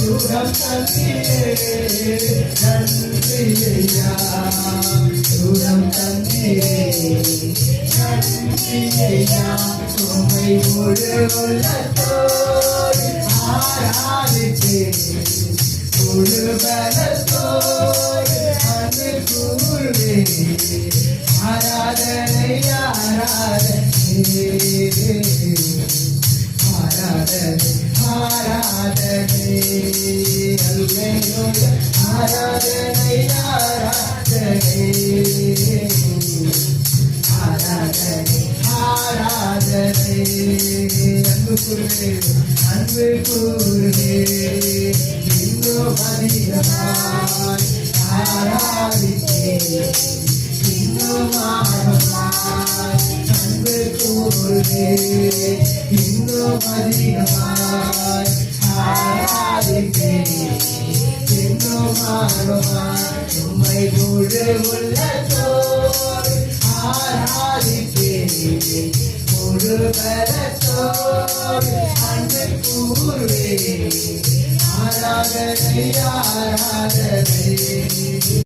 சுகம் தந்தீரே நன்றியா சுகம் தந்தீரே நன்றியா உம்மை முழு உள்ளத்தோடு ஆராதிப்பேன் முழு பலத்தோடு அன்பு கூறுவேன் ஆராதனை ஆராதனை ஆராதனை ஆராதனை அல்லேலூயா ஆராதனை ஆராதனை ஆராதனை ஆராதனை அன்பு கூறுவே அன்பு கூறுவே இன்னும் அதிகமாய் ஆராதிப்பேன் இன்னும் ஆழமாய் அன்பு கூறுவே இன்னும் அதிகமாய் ஆராதிப்பேன் இன்னும் ஆழமாய் உம்மை முழு உள்ளத்தோடு ஆராதிப்பேன் முழு பலத்தோடு அன்பு கூறுவே ஆராதனை ஆராதனை